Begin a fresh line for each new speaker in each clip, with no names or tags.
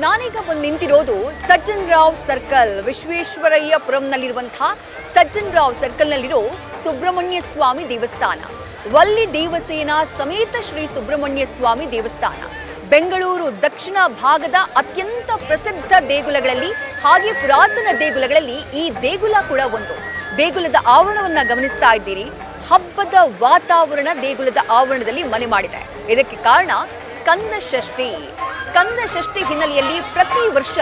ನಾನೀಗ ಬಂದು ನಿಂತಿರೋದು ಸಜ್ಜನ್ ರಾವ್ ಸರ್ಕಲ್, ವಿಶ್ವೇಶ್ವರಯ್ಯಪುರಂನಲ್ಲಿರುವಂತಹ ಸಜ್ಜನ್ ರಾವ್ ಸರ್ಕಲ್ನಲ್ಲಿರೋ ಸುಬ್ರಹ್ಮಣ್ಯ ಸ್ವಾಮಿ ದೇವಸ್ಥಾನ, ವಲ್ಲಿ ದೇವಸೇನಾ ಸಮೇತ ಶ್ರೀ ಸುಬ್ರಹ್ಮಣ್ಯ ಸ್ವಾಮಿ ದೇವಸ್ಥಾನ. ಬೆಂಗಳೂರು ದಕ್ಷಿಣ ಭಾಗದ ಅತ್ಯಂತ ಪ್ರಸಿದ್ಧ ದೇಗುಲಗಳಲ್ಲಿ ಹಾಗೆ ಪುರಾತನ ದೇಗುಲಗಳಲ್ಲಿ ಈ ದೇಗುಲ ಕೂಡ ಒಂದು. ದೇಗುಲದ ಆವರಣವನ್ನ ಗಮನಿಸ್ತಾ ಇದ್ದೀರಿ. ಹಬ್ಬದ ವಾತಾವರಣ ದೇಗುಲದ ಆವರಣದಲ್ಲಿ ಮನೆ ಮಾಡಿದೆ. ಇದಕ್ಕೆ ಕಾರಣ ಸ್ಕಂದ ಷಷ್ಠಿ ಹಿನ್ನೆಲೆಯಲ್ಲಿ ಪ್ರತಿ ವರ್ಷ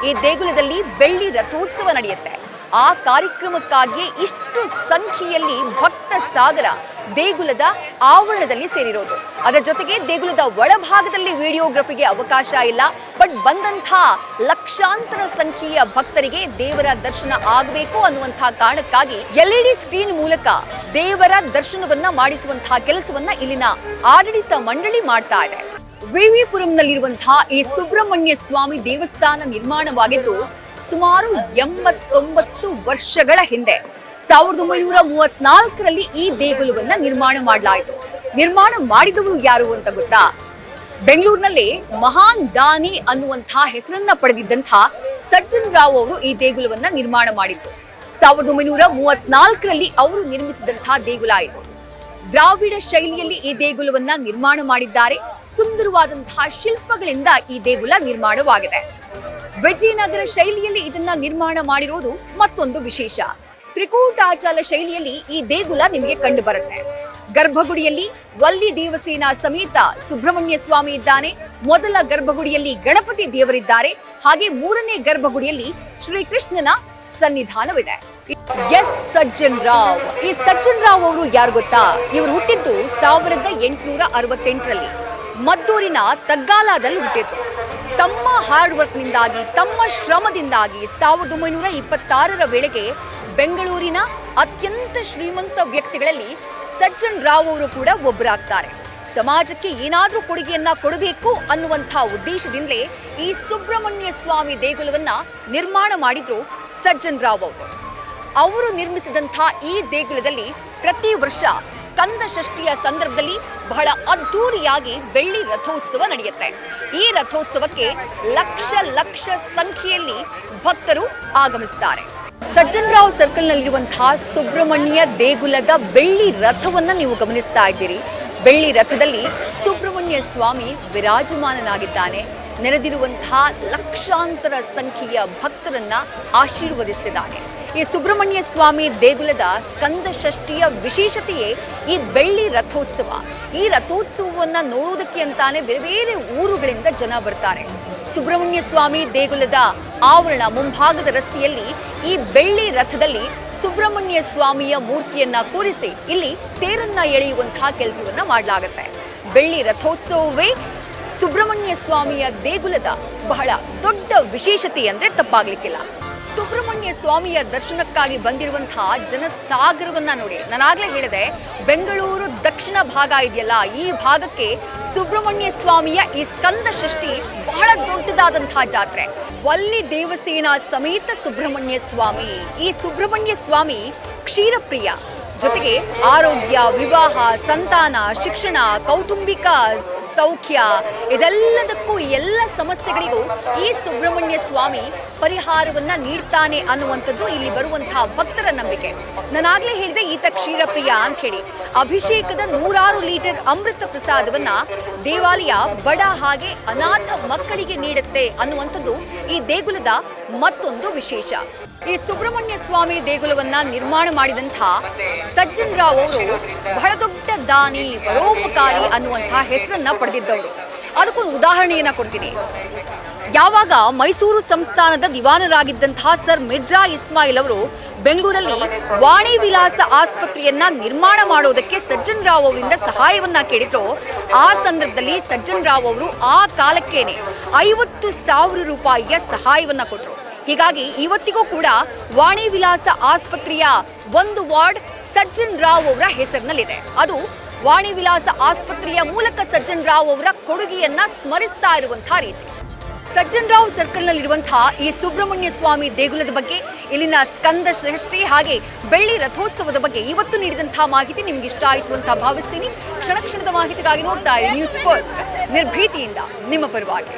ಈ ದೇಗುಲದಲ್ಲಿ ಬೆಳ್ಳಿ ರಥೋತ್ಸವ ನಡೆಯುತ್ತೆ. ಆ ಕಾರ್ಯಕ್ರಮಕ್ಕಾಗಿ ಇಷ್ಟು ಸಂಖ್ಯೆಯಲ್ಲಿ ಭಕ್ತ ಸಾಗರ ದೇಗುಲದ ಆವರಣದಲ್ಲಿ ಸೇರಿರೋದು. ಅದರ ಜೊತೆಗೆ ದೇಗುಲದ ಒಳಭಾಗದಲ್ಲಿ ವಿಡಿಯೋಗ್ರಫಿಗೆ ಅವಕಾಶ ಇಲ್ಲ. ಬಟ್ ಬಂದಂಥ ಲಕ್ಷಾಂತರ ಸಂಖ್ಯೆಯ ಭಕ್ತರಿಗೆ ದೇವರ ದರ್ಶನ ಆಗಬೇಕು ಅನ್ನುವಂತಹ ಕಾರಣಕ್ಕಾಗಿ LED ಸ್ಕ್ರೀನ್ ಮೂಲಕ ದೇವರ ದರ್ಶನವನ್ನ ಮಾಡಿಸುವಂತಹ ಕೆಲಸವನ್ನ ಇಲ್ಲಿನ ಆಡಳಿತ ಮಂಡಳಿ ಮಾಡ್ತಾ ಇದೆ. ವಿವಿಪುರಂನಲ್ಲಿರುವಂತಹ ಈ ಸುಬ್ರಹ್ಮಣ್ಯ ಸ್ವಾಮಿ ದೇವಸ್ಥಾನ ನಿರ್ಮಾಣವಾಗಿದ್ದು ಸುಮಾರು 89 ವರ್ಷಗಳ ಹಿಂದೆ 1934ರಲ್ಲಿ ಈ ದೇಗುಲವನ್ನ ನಿರ್ಮಾಣ ಮಾಡಲಾಯಿತು. ನಿರ್ಮಾಣ ಮಾಡಿದವರು ಯಾರು ಅಂತ ಗೊತ್ತಾ? ಬೆಂಗಳೂರಿನಲ್ಲಿ ಮಹಾನ್ ದಾನಿ ಅನ್ನುವಂತಹ ಹೆಸರನ್ನ ಪಡೆದಿದ್ದಂತಹ ಸಜ್ಜನ್ ರಾವ್ ಅವರು ಈ ದೇಗುಲವನ್ನ ನಿರ್ಮಾಣ ಮಾಡಿದ್ರು. 1934ರಲ್ಲಿ ಅವರು ನಿರ್ಮಿಸಿದಂತಹ ದೇಗುಲ ಇದು. ದ್ರಾವಿಡ ಶೈಲಿಯಲ್ಲಿ ಈ ದೇಗುಲವನ್ನ ನಿರ್ಮಾಣ ಮಾಡಿದ್ದಾರೆ. ಸುಂದರವಾದಂತಹ ಶಿಲ್ಪಗಳಿಂದ ಈ ದೇಗುಲ ನಿರ್ಮಾಣವಾಗಿದೆ. ವಿಜಯನಗರ ಶೈಲಿಯಲ್ಲಿ ಇದನ್ನ ನಿರ್ಮಾಣ ಮಾಡಿರೋದು ಮತ್ತೊಂದು ವಿಶೇಷ. ತ್ರಿಕೂಟಾಚಲ ಶೈಲಿಯಲ್ಲಿ ಈ ದೇಗುಲ ನಿಮಗೆ ಕಂಡು ಬರುತ್ತೆ. ಗರ್ಭಗುಡಿಯಲ್ಲಿ ವಲ್ಲಿ ದೇವಸೇನಾ ಸಮೇತ ಸುಬ್ರಹ್ಮಣ್ಯ ಸ್ವಾಮಿ ಇದ್ದಾನೆ. ಮೊದಲ ಗರ್ಭಗುಡಿಯಲ್ಲಿ ಗಣಪತಿ ದೇವರಿದ್ದಾರೆ. ಹಾಗೆ ಮೂರನೇ ಗರ್ಭಗುಡಿಯಲ್ಲಿ ಶ್ರೀಕೃಷ್ಣನ ಸನ್ನಿಧಾನವಿದೆ. ಎಸ್ ಸಜ್ಜನ್ ರಾವ್. ಈ ಸಜ್ಜನ್ ರಾವ್ ಅವರು ಯಾರು ಗೊತ್ತಾ? ಇವರು ಹುಟ್ಟಿದ್ದು 1868ರಲ್ಲಿ ಮದ್ದೂರಿನ ತಗ್ಗಾಲದಲ್ಲಿ ಹುಟ್ಟಿದ್ರು. ತಮ್ಮ ಹಾರ್ಡ್ ವರ್ಕ್ನಿಂದಾಗಿ, ತಮ್ಮ ಶ್ರಮದಿಂದಾಗಿ 1926ರ ವೇಳೆಗೆ ಬೆಂಗಳೂರಿನ ಅತ್ಯಂತ ಶ್ರೀಮಂತ ವ್ಯಕ್ತಿಗಳಲ್ಲಿ ಸಜ್ಜನ್ ರಾವ್ ಅವರು ಕೂಡ ಒಬ್ಬರಾಗ್ತಾರೆ. ಸಮಾಜಕ್ಕೆ ಏನಾದ್ರೂ ಕೊಡುಗೆಯನ್ನ ಕೊಡಬೇಕು ಅನ್ನುವಂತಹ ಉದ್ದೇಶದಿಂದಲೇ ಈ ಸುಬ್ರಹ್ಮಣ್ಯ ಸ್ವಾಮಿ ದೇಗುಲವನ್ನ ನಿರ್ಮಾಣ ಮಾಡಿದ್ರು ಸಜ್ಜನ್ ರಾವ್ ಅವರು. ಅವರು ನಿರ್ಮಿಸಿದಂತಹ ಈ ದೇಗುಲದಲ್ಲಿ ಪ್ರತಿ ವರ್ಷ ಸ್ಕಂದ ಷಷ್ಠಿಯ ಸಂದರ್ಭದಲ್ಲಿ ಬಹಳ ಅದ್ಧೂರಿಯಾಗಿ ಬೆಳ್ಳಿ ರಥೋತ್ಸವ ನಡೆಯುತ್ತೆ. ಈ ರಥೋತ್ಸವಕ್ಕೆ ಲಕ್ಷ ಸಂಖ್ಯೆಯಲ್ಲಿ ಭಕ್ತರು ಆಗಮಿಸುತ್ತಾರೆ. ಸಜ್ಜನ್ ರಾವ್ ಸರ್ಕಲ್ನಲ್ಲಿರುವಂತಹ ಸುಬ್ರಹ್ಮಣ್ಯ ದೇಗುಲದ ಬೆಳ್ಳಿ ರಥವನ್ನ ನೀವು ಗಮನಿಸ್ತಾ ಇದ್ದೀರಿ. ಬೆಳ್ಳಿ ರಥದಲ್ಲಿ ಸುಬ್ರಹ್ಮಣ್ಯ ಸ್ವಾಮಿ ವಿರಾಜಮಾನನಾಗಿದ್ದಾನೆ. ನೆರೆದಿರುವಂತಹ ಲಕ್ಷಾಂತರ ಸಂಖ್ಯೆಯ ಭಕ್ತರನ್ನ ಆಶೀರ್ವದಿಸುತ್ತಿದ್ದಾನೆ. ಈ ಸುಬ್ರಹ್ಮಣ್ಯ ಸ್ವಾಮಿ ದೇಗುಲದ ಸ್ಕಂದ ಷಷ್ಠಿಯ ವಿಶೇಷತೆಯೇ ಈ ಬೆಳ್ಳಿ ರಥೋತ್ಸವ. ಈ ರಥೋತ್ಸವವನ್ನ ನೋಡೋದಕ್ಕೆ ಅಂತಾನೆ ಬೇರೆ ಬೇರೆ ಊರುಗಳಿಂದ ಜನ ಬರ್ತಾರೆ. ಸುಬ್ರಹ್ಮಣ್ಯ ಸ್ವಾಮಿ ದೇಗುಲದ ಆವರಣ ಮುಂಭಾಗದ ರಸ್ತೆಯಲ್ಲಿ ಈ ಬೆಳ್ಳಿ ರಥದಲ್ಲಿ ಸುಬ್ರಹ್ಮಣ್ಯ ಸ್ವಾಮಿಯ ಮೂರ್ತಿಯನ್ನ ಕೂರಿಸಿ ಇಲ್ಲಿ ತೇರನ್ನ ಎಳೆಯುವಂತಹ ಕೆಲಸವನ್ನ ಮಾಡಲಾಗುತ್ತೆ. ಬೆಳ್ಳಿ ರಥೋತ್ಸವವೇ ಸುಬ್ರಹ್ಮಣ್ಯ ಸ್ವಾಮಿಯ ದೇಗುಲದ ಬಹಳ ದೊಡ್ಡ ವಿಶೇಷತೆ ಅಂದ್ರೆ ತಪ್ಪಾಗ್ಲಿಕ್ಕಿಲ್ಲ. ಸುಬ್ರಹ್ಮಣ್ಯ ಸ್ವಾಮಿಯ ದರ್ಶನಕ್ಕಾಗಿ ಬಂದಿರುವಂತಹ ಜನಸಾಗರವನ್ನ ನೋಡಿ. ನಾನಾಗ್ಲೇ ಹೇಳಿದೆ, ಬೆಂಗಳೂರು ದಕ್ಷಿಣ ಭಾಗ ಇದೆಯಲ್ಲ, ಈ ಭಾಗಕ್ಕೆ ಸುಬ್ರಹ್ಮಣ್ಯ ಸ್ವಾಮಿಯ ಈ ಸ್ಕಂದ ಷಷ್ಠಿ ಬಹಳ ದೊಡ್ಡದಾದಂತಹ ಜಾತ್ರೆ. ವಲ್ಲಿ ದೇವಸೇನಾ ಸಮೇತ ಸುಬ್ರಹ್ಮಣ್ಯ ಸ್ವಾಮಿ. ಈ ಸುಬ್ರಹ್ಮಣ್ಯ ಸ್ವಾಮಿ ಕ್ಷೀರಪ್ರಿಯ, ಜೊತೆಗೆ ಆರೋಗ್ಯ, ವಿವಾಹ, ಸಂತಾನ, ಶಿಕ್ಷಣ, ಕೌಟುಂಬಿಕ ಸೌಖ್ಯ ಇದೆಲ್ಲದಕ್ಕೂ ಎಲ್ಲ ಸಮಸ್ಯೆಗಳಿಗೂ ಈ ಸುಬ್ರಹ್ಮಣ್ಯ ಸ್ವಾಮಿ ಪರಿಹಾರವನ್ನ ನೀಡ್ತಾನೆ ಅನ್ನುವಂಥದ್ದು ಇಲ್ಲಿ ಬರುವಂತಹ ಭಕ್ತರ ನಂಬಿಕೆ. ನಾನಾಗ್ಲೇ ಹೇಳಿದೆ ಈತ ಕ್ಷೀರಪ್ರಿಯ ಅಂತ ಹೇಳಿ. ಅಭಿಷೇಕದ 100 ಲೀಟರ್ ಅಮೃತ ಪ್ರಸಾದವನ್ನ ದೇವಾಲಯ ಬಡ ಹಾಗೆ ಅನಾಥ ಮಕ್ಕಳಿಗೆ ನೀಡುತ್ತೆ ಅನ್ನುವಂಥದ್ದು ಈ ದೇಗುಲದ ಮತ್ತೊಂದು ವಿಶೇಷ. ಈ ಸುಬ್ರಹ್ಮಣ್ಯ ಸ್ವಾಮಿ ದೇಗುಲವನ್ನ ನಿರ್ಮಾಣ ಮಾಡಿದಂತಹ ಸಜ್ಜನ್ ರಾವ್ ಅವರು ಬಹಳ ದೊಡ್ಡ ದಾನಿ, ಪರೋಪಕಾರಿ ಅನ್ನುವಂತಹ ಹೆಸರನ್ನ ಪಡೆದಿದ್ದವರು. ಅದಕ್ಕೊಂದು ಉದಾಹರಣೆಯನ್ನ ಕೊಡ್ತೀನಿ. ಯಾವಾಗ ಮೈಸೂರು ಸಂಸ್ಥಾನದ ದಿವಾನರಾಗಿದ್ದಂತಹ ಸರ್ ಮಿರ್ಜಾ ಇಸ್ಮಾಯಿಲ್ ಅವರು ಬೆಂಗಳೂರಲ್ಲಿ ವಾಣಿ ವಿಲಾಸ ಆಸ್ಪತ್ರೆಯನ್ನ ನಿರ್ಮಾಣ ಮಾಡೋದಕ್ಕೆ ಸಜ್ಜನ್ ರಾವ್ ಅವರಿಂದ ಸಹಾಯವನ್ನ ಕೇಳಿದ್ರು. ಆ ಸಂದರ್ಭದಲ್ಲಿ ಸಜ್ಜನ್ ರಾವ್ ಅವರು ಆ ಕಾಲಕ್ಕೇನೆ 50,000 ರೂಪಾಯಿಯ ಸಹಾಯವನ್ನ ಕೊಟ್ಟರು. ಹೀಗಾಗಿ ಇವತ್ತಿಗೂ ಕೂಡ ವಾಣಿ ವಿಲಾಸ ಆಸ್ಪತ್ರೆಯ ಒಂದು ವಾರ್ಡ್ ಸಜ್ಜನ್ ರಾವ್ ಅವರ ಹೆಸರಿನಲ್ಲಿದೆ. ಅದು ವಾಣಿ ವಿಲಾಸ ಆಸ್ಪತ್ರೆಯ ಮೂಲಕ ಸಜ್ಜನ್ ರಾವ್ ಅವರ ಕೊಡುಗೆಯನ್ನ ಸ್ಮರಿಸ್ತಾ ಇರುವಂತಹ ರೀತಿ. ಸಜ್ಜನ್ ರಾವ್ ಸರ್ಕಲ್ನಲ್ಲಿರುವಂತಹ ಈ ಸುಬ್ರಹ್ಮಣ್ಯ ಸ್ವಾಮಿ ದೇಗುಲದ ಬಗ್ಗೆ, ಇಲ್ಲಿನ ಸ್ಕಂದ ಷಷ್ಠಿ ಹಾಗೆ ಬೆಳ್ಳಿ ರಥೋತ್ಸವದ ಬಗ್ಗೆ ಇವತ್ತು ನೀಡಿದಂತಹ ಮಾಹಿತಿ ನಿಮ್ಗೆ ಇಷ್ಟ ಆಯಿತು ಅಂತ ಭಾವಿಸ್ತೀನಿ. ಕ್ಷಣ ಕ್ಷಣದ ಮಾಹಿತಿಗಾಗಿ ನೋಡ್ತಾ ಇರಿ ನ್ಯೂಸ್ ಫಸ್ಟ್, ನಿರ್ಭೀತಿಯಿಂದ ನಿಮ್ಮ ಪರವಾಗಿ.